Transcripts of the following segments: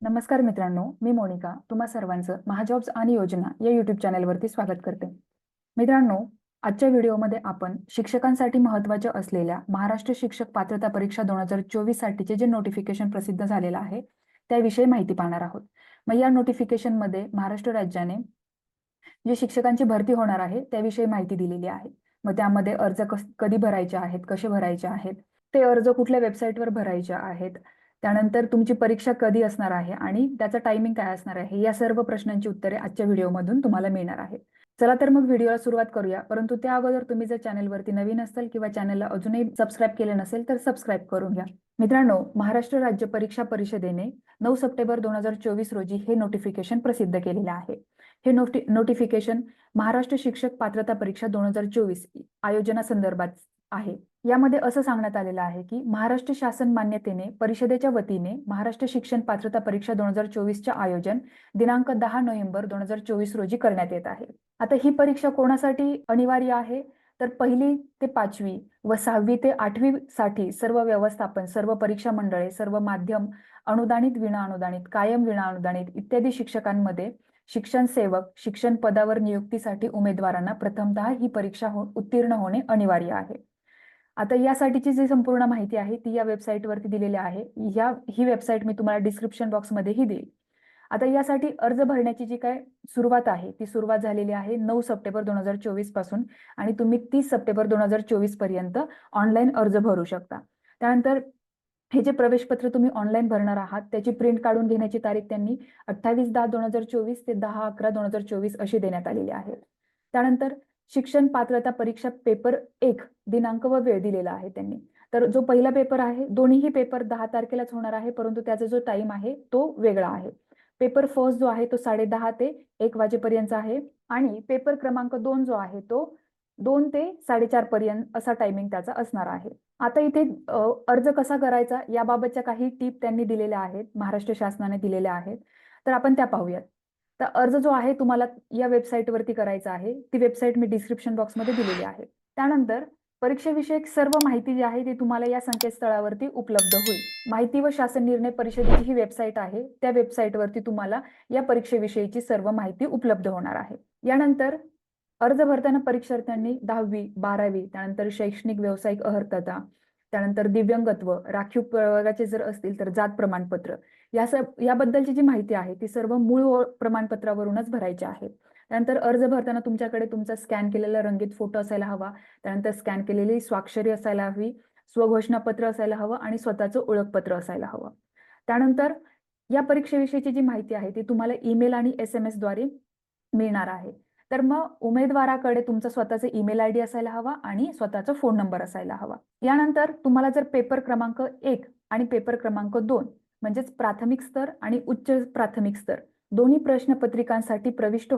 नमस्कार मित्रांनो, मी मोनिका तुम्हा सर्वांचं महाजॉब्स आणि योजना या युट्यूब चॅनलवरती स्वागत करते. मित्रांनो, आजच्या व्हिडिओमध्ये आपण शिक्षकांसाठी महत्त्वाच्या असलेल्या महाराष्ट्र शिक्षक पात्रता परीक्षा 2024 साठीचे जे नोटिफिकेशन प्रसिद्ध झालेलं आहे त्याविषयी माहिती पाहणार आहोत. मग या नोटिफिकेशनमध्ये महाराष्ट्र राज्याने जे शिक्षकांची भरती होणार आहे त्याविषयी माहिती दिलेली आहे. मग त्यामध्ये अर्ज कधी भरायचे आहेत, कसे भरायचे आहेत, ते अर्ज कुठल्या वेबसाईटवर भरायचे आहेत, त्यानंतर तुमची परीक्षा कधी असणार आहे आणि त्याचं टायमिंग काय असणार आहे, या सर्व प्रश्नांची उत्तरे आजच्या व्हिडिओमधून तुम्हाला मिळणार आहे. चला तर मग व्हिडिओला सुरुवात करूया. परंतु त्या अगोदर तुम्ही जर चॅनलवरती नवीन असाल किंवा चॅनलला अजूनही सबस्क्राईब केले नसेल तर सबस्क्राईब करून घ्या. मित्रांनो, महाराष्ट्र राज्य परीक्षा परिषदेने 9 सप्टेंबर 2024 रोजी हे नोटिफिकेशन प्रसिद्ध केलेले आहे. हे नोटिफिकेशन महाराष्ट्र शिक्षक पात्रता परीक्षा 2024 आयोजनासंदर्भात आहे. यामध्ये असं सांगण्यात आलेलं आहे की महाराष्ट्र शासन मान्यतेने परिषदेच्या वतीने महाराष्ट्र शिक्षण पात्रता परीक्षा 2024चे आयोजन दिनांक 10 नोव्हेंबर 2024 रोजी करण्यात येत आहे. आता ही परीक्षा कोणासाठी अनिवार्य आहे तर 1ली ते 5वी व 6वी ते 8वी साठी सर्व व्यवस्थापन, सर्व परीक्षा मंडळे, सर्व माध्यम, अनुदानित, विना अनुदानित, कायम विना अनुदानित इत्यादी शिक्षकांमध्ये शिक्षण सेवक शिक्षण पदावर नियुक्तीसाठी उमेदवारांना प्रथमतः ही परीक्षा उत्तीर्ण होणे अनिवार्य आहे. आता यासाठीची जी संपूर्ण माहिती आहे ती या वेबसाईटवरती दिलेली आहे. ही वेबसाईट मी तुम्हाला डिस्क्रिप्शन बॉक्समध्येही देईल. आता यासाठी अर्ज भरण्याची जी काय सुरुवात आहे ती सुरुवात झालेली आहे 9 सप्टेंबर 2024 पासून आणि तुम्ही 30 सप्टेंबर 2024 पर्यंत ऑनलाईन अर्ज भरू शकता. त्यानंतर हे जे प्रवेशपत्र तुम्ही ऑनलाईन भरणार आहात त्याची प्रिंट काढून घेण्याची तारीख त्यांनी 28/10/2024 ते 10/11/2024 अशी देण्यात आलेली आहे. त्यानंतर शिक्षण पात्रता परीक्षा पेपर 1 दिनांक व वेळ दिलेला आहे त्यांनी. तर जो पहिला पेपर आहे, दोन्हीही पेपर 10 तारखेलाच होणार आहे, परंतु त्याचा जो टाइम आहे तो वेगळा आहे. पेपर फर्स्ट जो आहे तो 10:30 ते 1 वाजेपर्यंत आहे आणि पेपर क्रमांक 2 जो आहे तो 2 ते 4:30 पर्यंत असा टायमिंग त्याचा असणार आहे. आता इथे अर्ज कसा करायचा याबाबतच्या काही टिप त्यांनी दिलेल्या आहेत, महाराष्ट्र शासनाने दिलेल्या आहेत. तर आपण त्या पाहूयात. तर अर्ज जो आहे तुम्हाला या वेबसाईटवरती करायचा आहे. ती वेबसाईट मी डिस्क्रिप्शन बॉक्समध्ये दिलेली आहे. त्यानंतर परीक्षेविषयक सर्व माहिती जी आहे ती तुम्हाला या संकेतस्थळावरती उपलब्ध होईल. माहिती व शासन निर्णय परिषदेची ही वेबसाईट आहे. त्या वेबसाईटवरती तुम्हाला या परीक्षेविषयीची सर्व माहिती उपलब्ध होणार आहे. यानंतर अर्ज भरताना परीक्षार्थ्यांनी 10वी, 12वी, त्यानंतर शैक्षणिक व्यावसायिक अर्हता, त्यानंतर दिव्यांगत्व, राखीव प्रवर्गाचे जर असतील तर जात प्रमाणपत्र याबद्दलची जी माहिती आहे ती सर्व मूळ प्रमाणपत्रावरूनच भरायची आहे. त्यानंतर अर्ज भरताना तुमच्याकडे तुमचा स्कॅन केलेला रंगीत फोटो असायला हवा, त्यानंतर स्कॅन केलेली स्वाक्षरी असायला हवी, स्वघोषणापत्र असायला हवं आणि स्वतःचं ओळखपत्र असायला हवं. त्यानंतर या परीक्षेविषयीची जी माहिती आहे ती तुम्हाला ईमेल आणि SMS द्वारे मिळणार आहे. तर मग उमेदवाराकडे तुमचा स्वतःचा ईमेल आयडी असायला हवा आणि स्वतःचा फोन नंबर असायला हवा. यानंतर तुम्हाला जर पेपर क्रमांक 1 आणि पेपर क्रमांक 2 म्हणजेच प्राथमिक स्तर आणि उच्च प्राथमिक स्तर दोन्ही प्रश्नपत्रिकांसाठी प्रविष्ट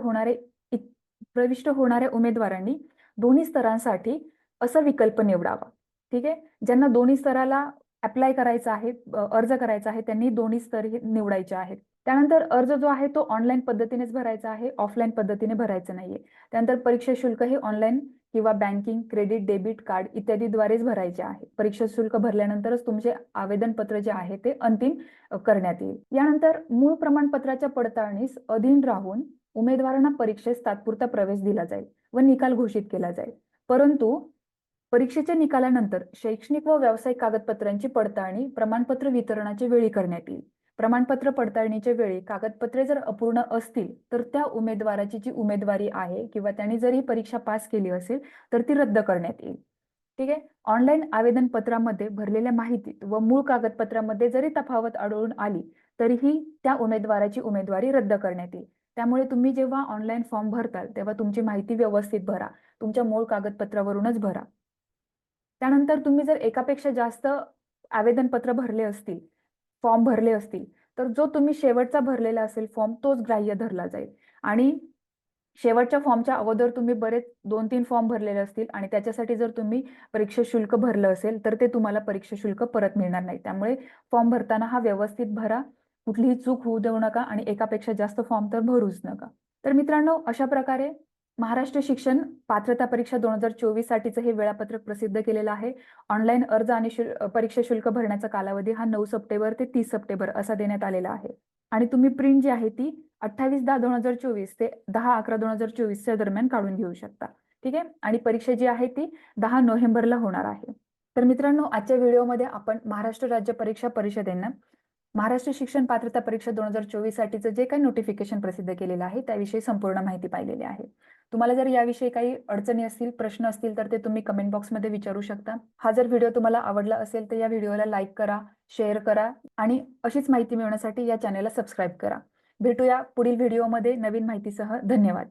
होणाऱ्या उमेदवारांनी दोन्ही स्तरांसाठी असा विकल्प निवडावा. ठीक आहे. ज्यांना दोन्ही स्तराला अप्लाय करायचा आहे, अर्ज करायचा आहे, त्यांनी दोन्ही स्तर निवडायचे आहेत. त्यानंतर अर्ज जो आहे तो ऑनलाईन पद्धतीनेच भरायचा आहे, ऑफलाईन पद्धतीने भरायचं नाहीये. त्यानंतर परीक्षा शुल्क हे ऑनलाईन किंवा बँकिंग, क्रेडिट, डेबिट कार्ड इत्यादीद्वारेच भरायचे आहे. परीक्षा शुल्क भरल्यानंतरच तुमचे आवेदनपत्र जे आहे ते अंतिम करण्यात येईल. यानंतर मूळ प्रमाणपत्राच्या पडताळणीस अधीन राहून उमेदवारांना परीक्षेस तात्पुरता प्रवेश दिला जाईल व निकाल घोषित केला जाईल. परंतु परीक्षेच्या निकालानंतर शैक्षणिक व व्यावसायिक कागदपत्रांची पडताळणी प्रमाणपत्र वितरणाच्या वेळी करण्यात येईल. प्रमाणपत्र पडताळणीच्या वेळी कागदपत्रे जर अपूर्ण असतील तर त्या उमेदवाराची जी उमेदवारी आहे किंवा त्यांनी जर ही परीक्षा पास केली असेल तर ती रद्द करण्यात येईल. ठीक आहे. ऑनलाईन आवेदन पत्रामध्ये भरलेल्या माहितीत व मूळ कागदपत्रामध्ये जरी तफावत आढळून आली तरीही त्या उमेदवाराची उमेदवारी रद्द करण्यात येईल. त्यामुळे तुम्ही जेव्हा ऑनलाईन फॉर्म भरताल तेव्हा तुमची माहिती व्यवस्थित भरा, तुमच्या मूळ कागदपत्रावरूनच भरा. त्यानंतर तुम्ही जर एकापेक्षा जास्त आवेदनपत्र भरले असतील, फॉर्म भरले असतील तर जो तुम्ही शेवटचा भरलेला असेल फॉर्म तोच ग्राह्य धरला जाईल आणि शेवटच्या फॉर्मच्या अगोदर तुम्ही बरेच 2-3 फॉर्म भरलेले असतील आणि त्याच्यासाठी जर तुम्ही परीक्षा शुल्क भरलं असेल तर ते तुम्हाला परीक्षा शुल्क परत मिळणार नाही. त्यामुळे फॉर्म भरताना हा व्यवस्थित भरा, कुठलीही चूक होऊ देऊ नका आणि एकापेक्षा जास्त फॉर्म तर भरूच नका. तर मित्रांनो, अशा प्रकारे महाराष्ट्र शिक्षण पात्रता परीक्षा 2024 साठीचं हे वेळापत्रक प्रसिद्ध केलेलं आहे. ऑनलाईन अर्ज आणि परीक्षा शुल्क भरण्याचा कालावधी हा 9 सप्टेंबर ते 30 सप्टेंबर असा देण्यात आलेला आहे. आणि तुम्ही प्रिंट जी आहे ती 28/10/2024 ते 10/11/2024 दरम्यान काढून घेऊ शकता. ठीक आहे. आणि परीक्षा जी आहे ती 10 नोव्हेंबरला होणार आहे. तर मित्रांनो, आजच्या व्हिडिओमध्ये आपण महाराष्ट्र राज्य परीक्षा परिषदेनं महाराष्ट्र शिक्षण पात्रता परीक्षा 2024 साठीचं जे काही नोटिफिकेशन प्रसिद्ध केलेलं आहे त्याविषयी संपूर्ण माहिती पाहिलेली आहे. तुम्हाला जर याविषयी काही अडचणी असतील, प्रश्न असतील तर ते तुम्ही कमेंट बॉक्समध्ये विचारू शकता. हा जर व्हिडिओ तुम्हाला आवडला असेल तर या व्हिडिओला लाईक करा, शेअर करा आणि अशीच माहिती मिळवण्यासाठी या चॅनेलला सबस्क्राईब करा. भेटूया पुढील व्हिडिओमध्ये नवीन माहितीसह. धन्यवाद.